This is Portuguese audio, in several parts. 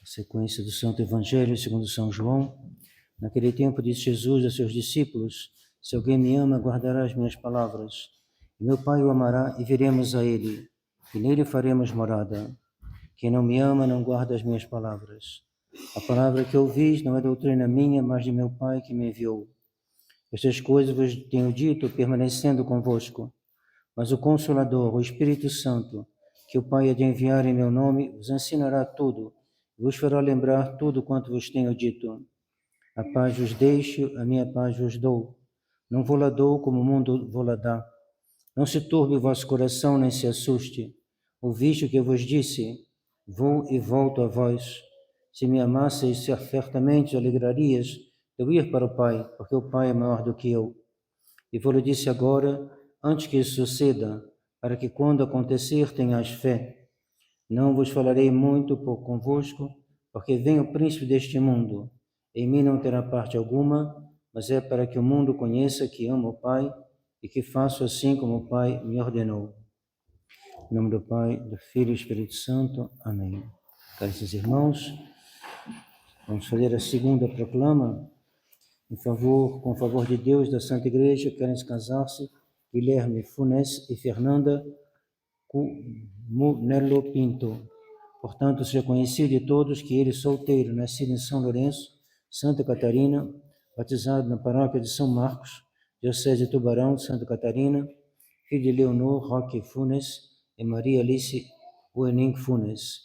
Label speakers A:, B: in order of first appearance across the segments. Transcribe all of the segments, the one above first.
A: Sequência do Santo Evangelho segundo São João. Naquele tempo disse Jesus a seus discípulos: se alguém me ama, guardará as minhas palavras. E meu Pai o amará e viremos a ele, e nele faremos morada. Quem não me ama não guarda as minhas palavras. A palavra que ouvis não é doutrina minha, mas de meu Pai que me enviou. Estas coisas vos tenho dito, permanecendo convosco. Mas o Consolador, o Espírito Santo, que o Pai há de enviar em meu nome, vos ensinará tudo, vos fará lembrar tudo quanto vos tenho dito. A paz vos deixo, a minha paz vos dou. Não vou-la dou como o mundo vou-la dá. Não se turbe o vosso coração, nem se assuste. Ouviste o que eu vos disse? Vou e volto a vós. Se me amasseis, certamente alegrarias de eu ir para o Pai, porque o Pai é maior do que eu. E vou-lhe disse agora, antes que isso suceda, para que quando acontecer tenhais fé. Não vos falarei muito por convosco, porque vem o príncipe deste mundo. Em mim não terá parte alguma, mas é para que o mundo conheça que amo o Pai e que faço assim como o Pai me ordenou. Em nome do Pai, do Filho e do Espírito Santo. Amém. Caros irmãos, vamos fazer a segunda proclama. Com favor de Deus, da Santa Igreja, querem se casar-se Guilherme Funes e Fernanda Cunelo Pinto. Portanto, seja conhecido de todos que ele, solteiro, nascido em São Lourenço, Santa Catarina, batizado na paróquia de São Marcos, diocese de Tubarão, Santa Catarina, filho de Leonor Roque Funes e Maria Alice Uening Funes.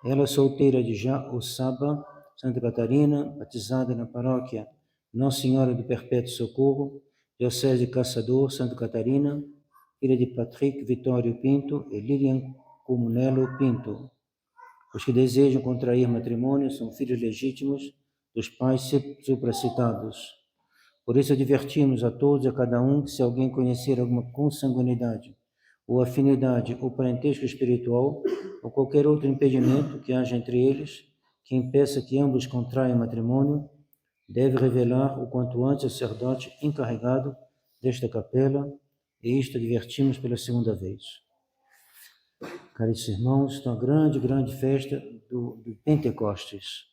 A: Ela, solteira de Jaoçaba, Santa Catarina, batizada na paróquia Nossa Senhora do Perpétuo Socorro, diocese de Caçador, Santa Catarina, filha de Patrick Vitório Pinto e Lilian Comunelo Pinto. Os que desejam contrair matrimônio são filhos legítimos dos pais supracitados. Por isso advertimos a todos e a cada um que se alguém conhecer alguma consanguinidade, ou afinidade, ou parentesco espiritual, ou qualquer outro impedimento que haja entre eles, que impeça que ambos contraiam matrimônio, deve revelar o quanto antes ao sacerdote encarregado desta capela, e isto advertimos pela segunda vez. Caros irmãos, está a grande festa do Pentecostes.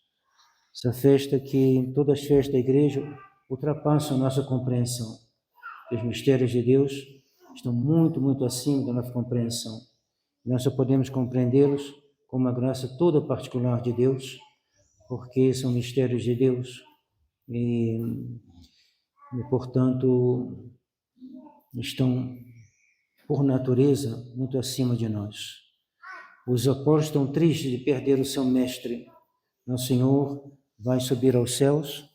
A: Essa festa que todas as festas da igreja ultrapassam a nossa compreensão. Os mistérios de Deus estão muito acima da nossa compreensão. Nós só podemos compreendê-los com uma graça toda particular de Deus, porque são mistérios de Deus e portanto, estão, por natureza, muito acima de nós. Os apóstolos estão tristes de perder o seu mestre. Nosso Senhor vai subir aos céus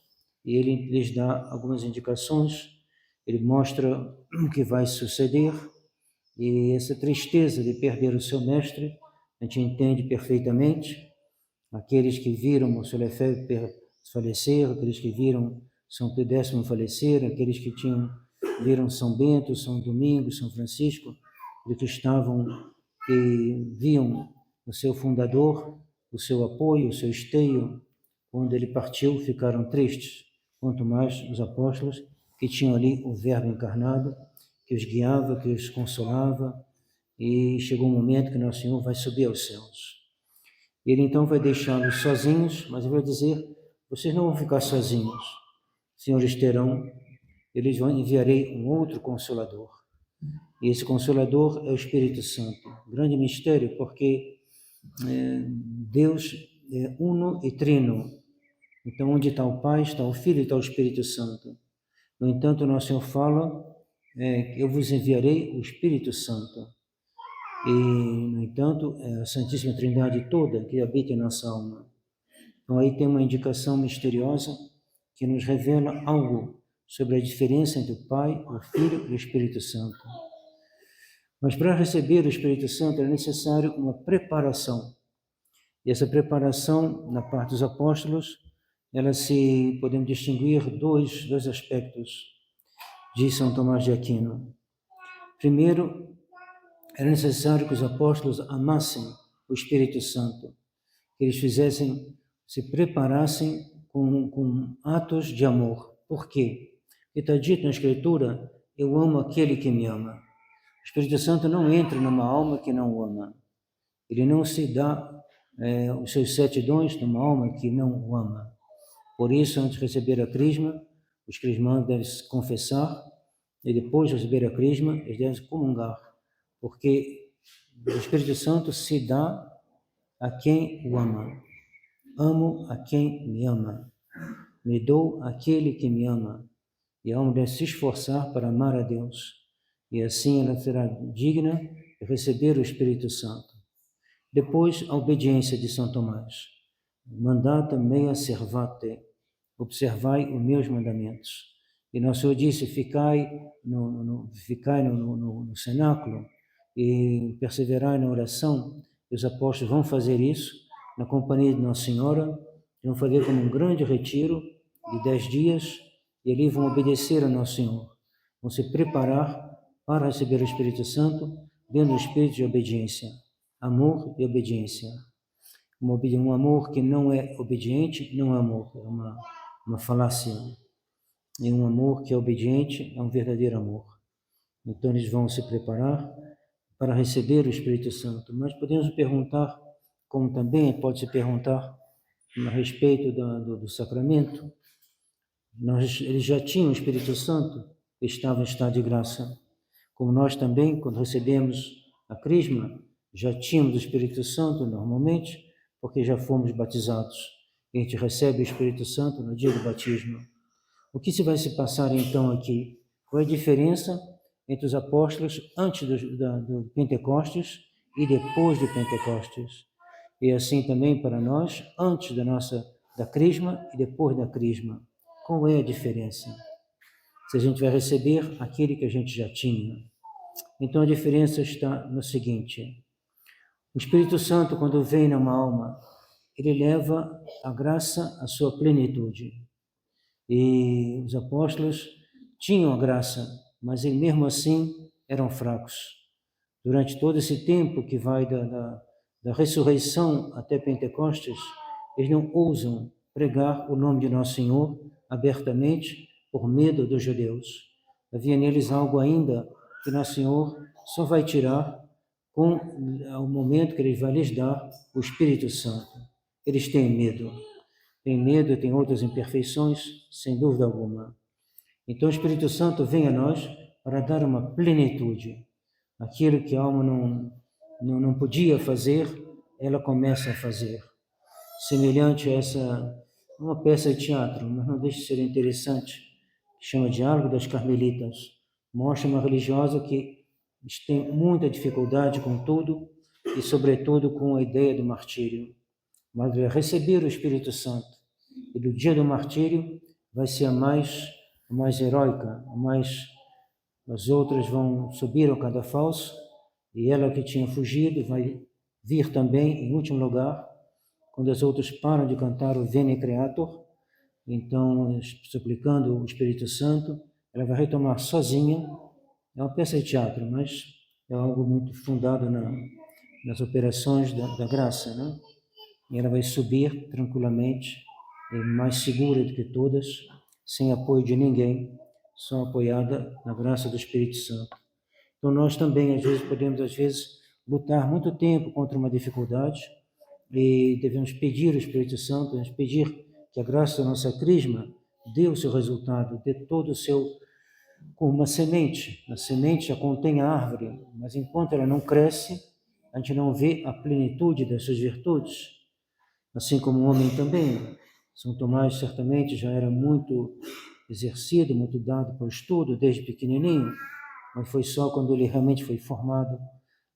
A: e ele lhes dá algumas indicações, ele mostra o que vai suceder, e essa tristeza de perder o seu mestre, a gente entende perfeitamente. Aqueles que viram o seu Lefebvre falecer, aqueles que viram São Pio X falecer, aqueles que viram São Bento, São Domingos, São Francisco, que viam o seu fundador, o seu apoio, o seu esteio, quando ele partiu, ficaram tristes. Quanto mais os apóstolos que tinham ali o Verbo encarnado, que os guiava, que os consolava, e chegou um momento que Nosso Senhor vai subir aos céus. Ele então vai deixá-los sozinhos, mas ele vai dizer: vocês não vão ficar sozinhos, senhores terão, enviarei um outro Consolador. E esse Consolador é o Espírito Santo. Grande mistério, porque Deus é uno e trino. Então, onde está o Pai, está o Filho e está o Espírito Santo. No entanto, Nosso Senhor fala: eu vos enviarei o Espírito Santo. E, no entanto, é a Santíssima Trindade toda que habita em nossa alma. Então, aí tem uma indicação misteriosa que nos revela algo sobre a diferença entre o Pai, o Filho e o Espírito Santo. Mas para receber o Espírito Santo é necessário uma preparação. E essa preparação, na parte dos apóstolos, podemos distinguir dois aspectos, diz São Tomás de Aquino. Primeiro, era necessário que os apóstolos amassem o Espírito Santo, que eles se preparassem com atos de amor. Por quê? Porque está dito na Escritura: eu amo aquele que me ama. O Espírito Santo não entra numa alma que não o ama. Ele não se dá os seus 7 dons numa alma que não o ama. Por isso, antes de receber a crisma, os crismandos devem se confessar, e depois de receber a crisma, eles devem comungar, porque o Espírito Santo se dá a quem o ama. Amo a quem me ama. Me dou àquele que me ama. E a alma deve se esforçar para amar a Deus. E assim ela será digna de receber o Espírito Santo. Depois, a obediência de São Tomás. Mandata mea servate. Observai os meus mandamentos. E Nosso Senhor disse, ficai no cenáculo e perseverai na oração. E os apóstolos vão fazer isso na companhia de Nossa Senhora, vão fazer como um grande retiro de 10 dias, e ali vão obedecer a Nosso Senhor. Vão se preparar para receber o Espírito Santo, dentro do espírito de obediência. Amor e obediência. Um amor que não é obediente, não é amor, é uma falácia. E um amor que é obediente é um verdadeiro amor. Então eles vão se preparar para receber o Espírito Santo. Mas podemos perguntar, como também pode se perguntar a respeito do sacramento, eles já tinham o Espírito Santo, estavam em estado de graça. Como nós também, quando recebemos a crisma, já tínhamos o Espírito Santo normalmente, porque já fomos batizados. A gente recebe o Espírito Santo no dia do batismo. O que se vai se passar então aqui? Qual é a diferença entre os apóstolos antes do Pentecostes e depois do Pentecostes? E assim também para nós, antes da crisma e depois da crisma. Qual é a diferença? Se a gente vai receber aquele que a gente já tinha. Então a diferença está no seguinte: o Espírito Santo, quando vem numa alma, ele leva a graça à sua plenitude. E os apóstolos tinham a graça, mas mesmo assim eram fracos. Durante todo esse tempo que vai da ressurreição até Pentecostes, eles não ousam pregar o nome de Nosso Senhor abertamente por medo dos judeus. Havia neles algo ainda que Nosso Senhor só vai tirar com o momento que Ele vai lhes dar o Espírito Santo. Eles têm medo, têm outras imperfeições, sem dúvida alguma. Então o Espírito Santo vem a nós para dar uma plenitude. Aquilo que a alma não podia fazer, ela começa a fazer. Semelhante a uma peça de teatro, mas não deixa de ser interessante, chama Diálogo das Carmelitas. Mostra uma religiosa que tem muita dificuldade com tudo e, sobretudo, com a ideia do martírio. Mas vai receber o Espírito Santo. E do dia do martírio vai ser a mais heróica, as outras vão subir ao cadafalso, e ela que tinha fugido vai vir também em último lugar, quando as outras param de cantar o Veni Creator, então, suplicando o Espírito Santo, ela vai retomar sozinha. É uma peça de teatro, mas é algo muito fundado nas operações da graça, né? E ela vai subir tranquilamente, mais segura do que todas, sem apoio de ninguém, só apoiada na graça do Espírito Santo. Então nós também, podemos lutar muito tempo contra uma dificuldade e devemos pedir o Espírito Santo, devemos pedir que a graça da nossa crisma dê o seu resultado, dê todo o seu, como uma semente. A semente já contém a árvore, mas enquanto ela não cresce, a gente não vê a plenitude das suas virtudes. Assim como o homem também. São Tomás certamente já era muito exercido, muito dado para o estudo desde pequenininho, mas foi só quando ele realmente foi formado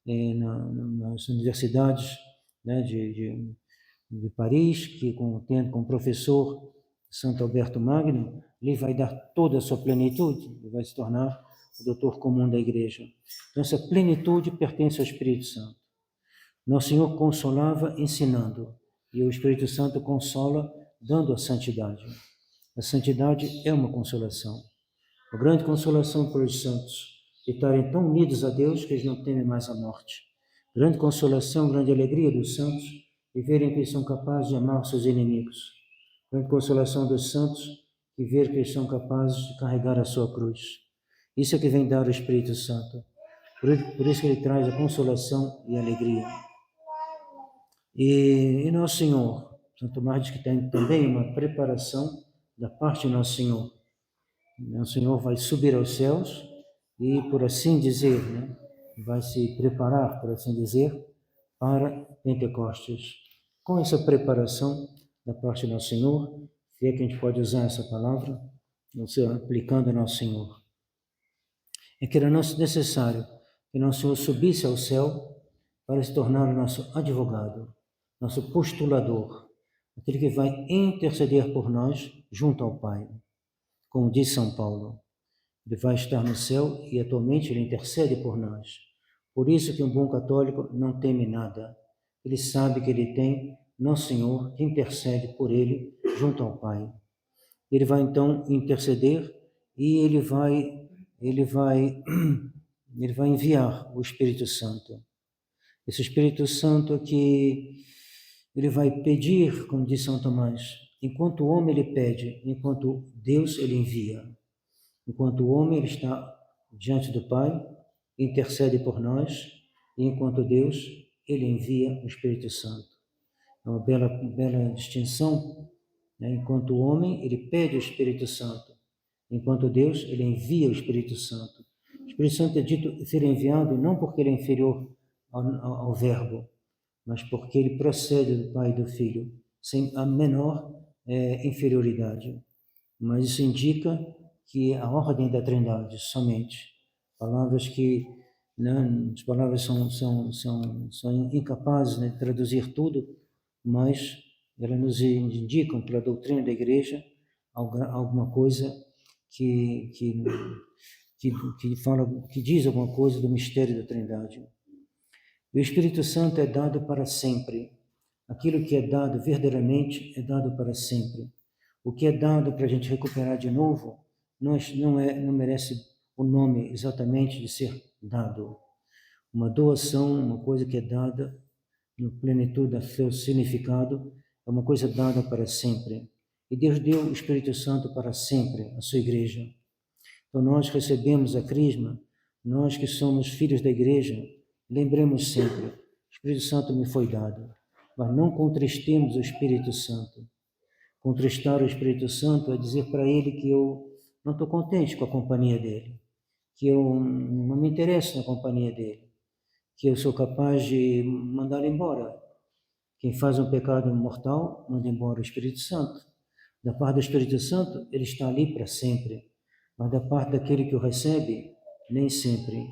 A: nas universidades, né, de Paris, que tendo como professor Santo Alberto Magno, ele vai dar toda a sua plenitude, ele vai se tornar o doutor comum da igreja. Então essa plenitude pertence ao Espírito Santo. Nosso Senhor consolava ensinando, e o Espírito Santo consola dando a santidade. A santidade é uma consolação. A grande consolação para os santos, de estarem tão unidos a Deus que eles não temem mais a morte. Grande consolação, grande alegria dos santos, de verem que eles são capazes de amar seus inimigos. Grande consolação dos santos, de ver que eles são capazes de carregar a sua cruz. Isso é que vem dar o Espírito Santo. Por isso que ele traz a consolação e a alegria. E Nosso Senhor, São Tomás diz que tem também uma preparação da parte de Nosso Senhor. Nosso Senhor vai subir aos céus e, por assim dizer, né, vai se preparar, por assim dizer, para Pentecostes. Com essa preparação da parte de Nosso Senhor, se é que a gente pode usar essa palavra, aplicando a Nosso Senhor, é que era necessário que Nosso Senhor subisse ao céu para se tornar o nosso advogado, nosso postulador, aquele que vai interceder por nós junto ao Pai. Como diz São Paulo, ele vai estar no céu e atualmente ele intercede por nós. Por isso que um bom católico não teme nada. Ele sabe que ele tem Nosso Senhor que intercede por ele junto ao Pai. Ele vai então interceder e ele vai enviar o Espírito Santo. Esse Espírito Santo que ele vai pedir, como diz São Tomás, enquanto o homem ele pede, enquanto Deus ele envia. Enquanto o homem ele está diante do Pai, intercede por nós, e enquanto Deus ele envia o Espírito Santo. É uma bela distinção, né? Enquanto o homem ele pede o Espírito Santo, enquanto Deus ele envia o Espírito Santo. O Espírito Santo é dito ser enviado não porque ele é inferior ao Verbo, mas porque ele procede do Pai e do Filho, sem a menor inferioridade. Mas isso indica que a ordem da Trindade, somente. Palavras que, né, as palavras são incapazes, né, de traduzir tudo, mas elas nos indicam, pela doutrina da Igreja, alguma coisa que diz alguma coisa do mistério da Trindade. O Espírito Santo é dado para sempre. Aquilo que é dado verdadeiramente é dado para sempre. O que é dado para a gente recuperar de novo não merece o nome exatamente de ser dado. Uma doação, uma coisa que é dada no plenitude do seu significado, é uma coisa dada para sempre. E Deus deu o Espírito Santo para sempre à sua igreja. Então nós recebemos a crisma, nós que somos filhos da igreja, lembremos sempre, o Espírito Santo me foi dado, mas não contristemos o Espírito Santo. Contristar o Espírito Santo é dizer para ele que eu não estou contente com a companhia dele, que eu não me interesso na companhia dele, que eu sou capaz de mandá-lo embora. Quem faz um pecado mortal, manda embora o Espírito Santo. Da parte do Espírito Santo, ele está ali para sempre, mas da parte daquele que o recebe, nem sempre,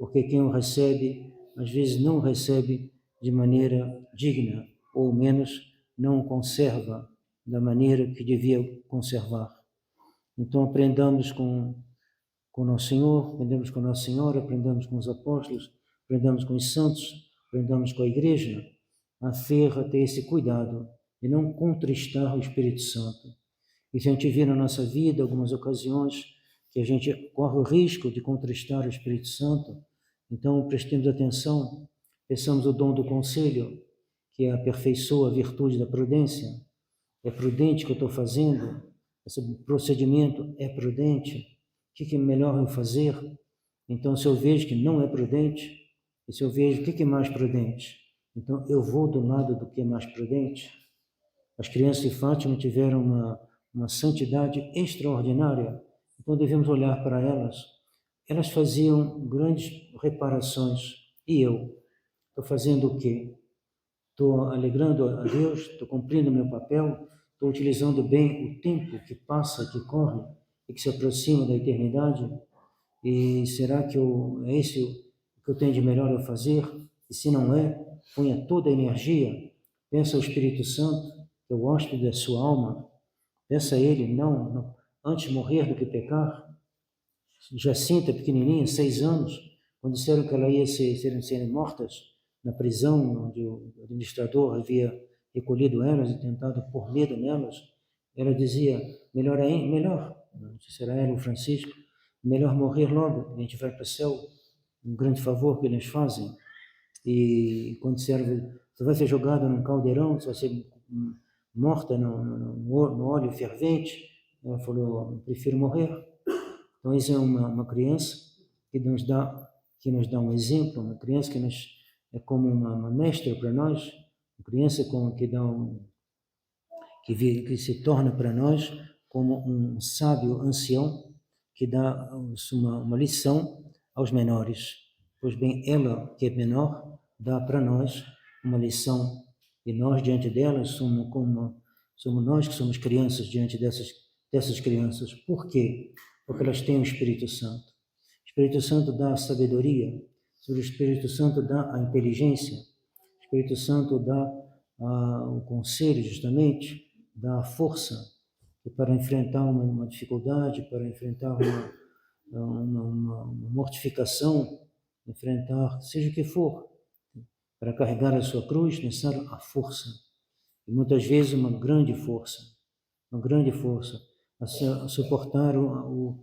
A: porque quem o recebe, às vezes não o recebe de maneira digna, ou menos não o conserva da maneira que devia conservar. Então aprendamos com Nosso Senhor, aprendamos com Nossa Senhora, aprendamos com os apóstolos, aprendamos com os santos, aprendamos com a igreja, a ter esse cuidado de não contristar o Espírito Santo. E se a gente vê na nossa vida algumas ocasiões que a gente corre o risco de contristar o Espírito Santo, então prestemos atenção, peçamos o dom do conselho, que aperfeiçoa a virtude da prudência. É prudente o que eu estou fazendo? Esse procedimento é prudente? O que é melhor eu fazer? Então, se eu vejo que não é prudente, e se eu vejo o que é mais prudente, então eu vou do lado do que é mais prudente. As crianças de Fátima tiveram uma santidade extraordinária, então devemos olhar para elas. Elas faziam grandes reparações. E eu? Estou fazendo o quê? Estou alegrando a Deus? Estou cumprindo o meu papel? Estou utilizando bem o tempo que passa, que corre e que se aproxima da eternidade? E será que é esse o que eu tenho de melhor a fazer? E se não é, ponha toda a energia, peça ao Espírito Santo, que é o hóspede da sua alma, peça a ele, não, antes morrer do que pecar. Jacinta, pequenininha, 6 anos, quando disseram que ela ia ser mortas na prisão, onde o administrador havia recolhido elas e tentado pôr medo nelas, ela dizia, melhor, não sei se era ela ou Francisco, melhor morrer logo, a gente vai para o céu, um grande favor que eles fazem. E quando disseram, você vai ser jogada num caldeirão, você vai ser morta no óleo fervente, ela falou, eu prefiro morrer. Então, isso é uma criança que nos dá um exemplo, uma criança que é como uma mestra para nós, A criança que se torna para nós como um sábio ancião que dá uma lição aos menores. Pois bem, ela, que é menor, dá para nós uma lição, e nós, diante delas, somos nós que somos crianças diante dessas crianças. Por quê? Porque elas têm o Espírito Santo. O Espírito Santo dá a sabedoria, o Espírito Santo dá a inteligência, o Espírito Santo dá o conselho, justamente, dá a força para enfrentar uma dificuldade, para enfrentar uma mortificação, enfrentar seja o que for, para carregar a sua cruz, necessário a força. E muitas vezes uma grande força, a suportar o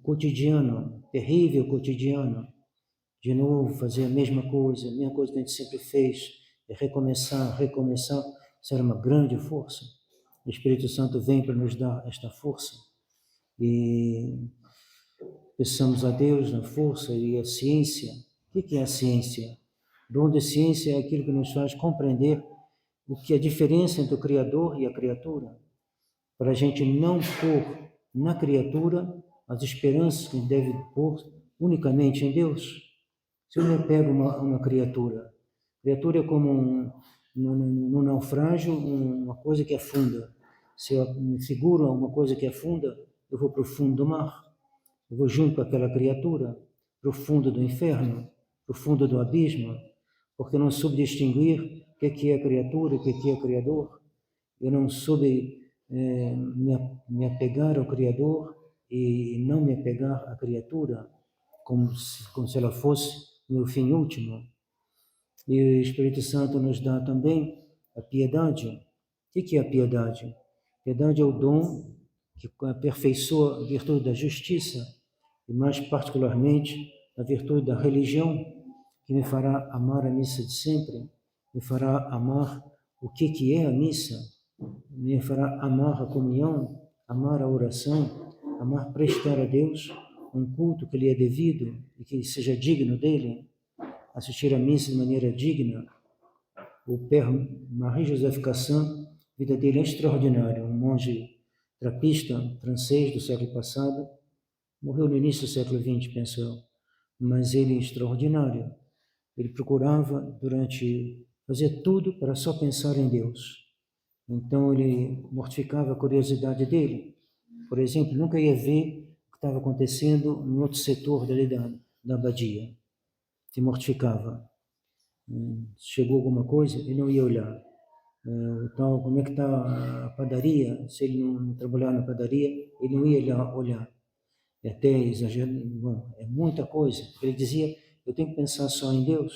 A: cotidiano, terrível cotidiano, de novo fazer a mesma coisa que a gente sempre fez, recomeçar, isso era uma grande força. O Espírito Santo vem para nos dar esta força e peçamos a Deus na força e a ciência. O que é a ciência? O dom da ciência é aquilo que nos faz compreender o que é a diferença entre o Criador e a criatura, para a gente não pôr na criatura as esperanças que a gente deve pôr unicamente em Deus. Se eu me apego a uma criatura é como no naufrágio, uma coisa que afunda. Se eu me seguro a uma coisa que afunda, eu vou para o fundo do mar. Eu vou junto com aquela criatura, para o fundo do inferno, para o fundo do abismo, porque eu não soube distinguir o que é criatura, o que é Criador. Eu não soube me apegar ao Criador e não me apegar à criatura, como se ela fosse o meu fim último. E o Espírito Santo nos dá também a piedade. O que é a piedade? A piedade é o dom que aperfeiçoa a virtude da justiça, e mais particularmente a virtude da religião, que me fará amar a missa de sempre, me fará amar o que é a missa, me fará amar a comunhão, amar a oração, amar prestar a Deus um culto que lhe é devido e que seja digno dele, assistir a missa de maneira digna. O Père Marie-Joseph Cassin, a vida dele é extraordinária, um monge trapista francês do século passado, morreu no início do século XX, penso eu, mas ele é extraordinário. Ele procurava, fazer tudo para só pensar em Deus. Então ele mortificava a curiosidade dele. Por exemplo, nunca ia ver o que estava acontecendo no outro setor da abadia. Se mortificava. Chegou alguma coisa, ele não ia olhar. Então, como é que está a padaria? Se ele não trabalhar na padaria, ele não ia olhar. É até exagero, bom, é muita coisa. Ele dizia, eu tenho que pensar só em Deus.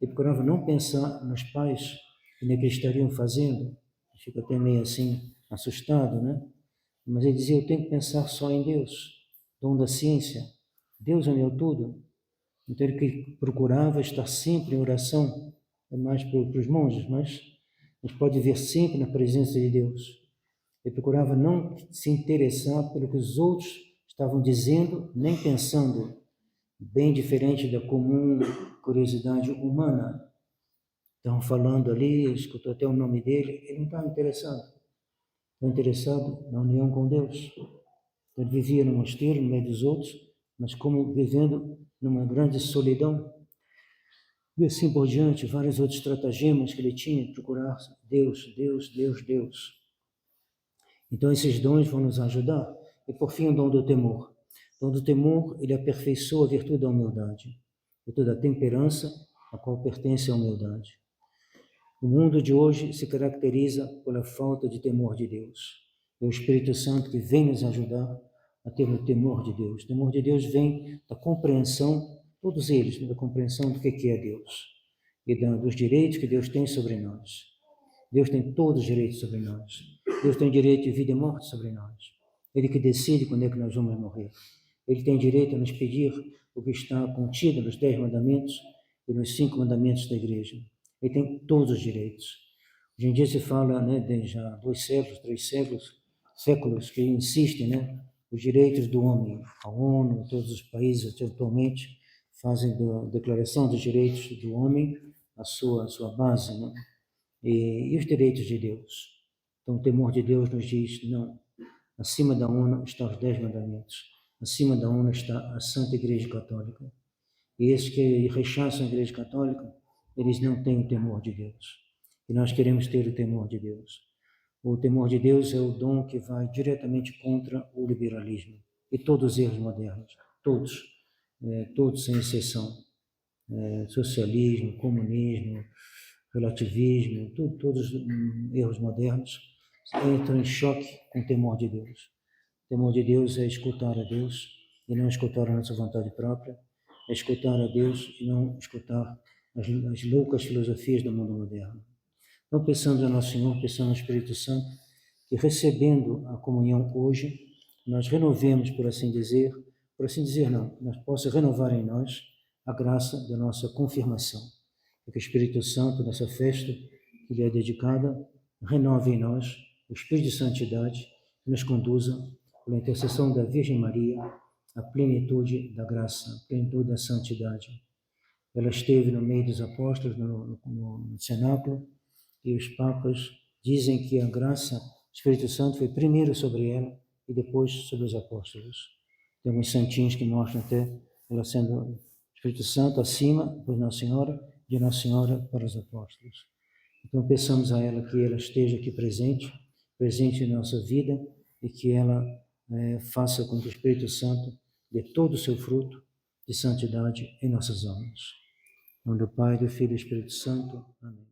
A: Ele procurava não pensar nos pais, o que eles estariam fazendo. Fica até meio assim, assustado, né? Mas ele dizia, eu tenho que pensar só em Deus, dom da ciência. Deus é meu tudo. Então ele procurava estar sempre em oração, é mais para os monges, mas a gente pode ver sempre na presença de Deus. Ele procurava não se interessar pelo que os outros estavam dizendo, nem pensando, bem diferente da comum curiosidade humana. Estavam falando ali, escutou até o nome dele, ele não estava interessado. Estava interessado na união com Deus. Então, ele vivia no mosteiro, no meio dos outros, mas como vivendo numa grande solidão. E assim por diante, vários outros estratagemas que ele tinha, procurar Deus, Deus, Deus, Deus. Então, esses dons vão nos ajudar. E, por fim, o dom do temor. O dom do temor, ele aperfeiçoa a virtude da humildade, a virtude da temperança, a qual pertence à humildade. O mundo de hoje se caracteriza pela falta de temor de Deus. É o Espírito Santo que vem nos ajudar a ter o temor de Deus. O temor de Deus vem da compreensão, todos eles, da compreensão do que é Deus e dos direitos que Deus tem sobre nós. Deus tem todos os direitos sobre nós. Deus tem direito de vida e morte sobre nós. Ele que decide quando é que nós vamos morrer. Ele tem direito a nos pedir o que está contido nos 10 mandamentos e nos 5 mandamentos da igreja. Ele tem todos os direitos. Hoje em dia se fala, de já 2 séculos, 3 séculos que insistem, os direitos do homem. A ONU, todos os países atualmente fazem a Declaração dos Direitos do Homem a sua base, né? E os direitos de Deus. Então, o temor de Deus nos diz, não, acima da ONU estão os 10 mandamentos, acima da ONU está a Santa Igreja Católica. E esses que rechaçam a Igreja Católica, eles não têm o temor de Deus. E nós queremos ter o temor de Deus. O temor de Deus é o dom que vai diretamente contra o liberalismo e todos os erros modernos, todos sem exceção. Socialismo, comunismo, relativismo, todos os erros modernos entram em choque com o temor de Deus. O temor de Deus é escutar a Deus e não escutar a nossa vontade própria, é escutar a Deus e não escutar as loucas filosofias do mundo moderno. Então, pensamos a Nosso Senhor, pensamos no Espírito Santo, que recebendo a comunhão hoje, nós renovemos, por assim dizer não, nós possa renovar em nós a graça da nossa confirmação. Que o Espírito Santo, nessa festa que lhe é dedicada, renove em nós o Espírito de Santidade que nos conduza, pela intercessão da Virgem Maria, à plenitude da graça, à plenitude da santidade. Ela esteve no meio dos apóstolos, no cenáculo, e os papas dizem que a graça do Espírito Santo foi primeiro sobre ela e depois sobre os apóstolos. Temos santinhos que mostram até ela sendo o Espírito Santo acima, depois Nossa Senhora, de Nossa Senhora para os apóstolos. Então, peçamos a ela que ela esteja aqui presente em nossa vida e que ela faça com que o Espírito Santo dê todo o seu fruto de santidade em nossas almas. Em nome do Pai, do Filho e do Espírito Santo. Amém.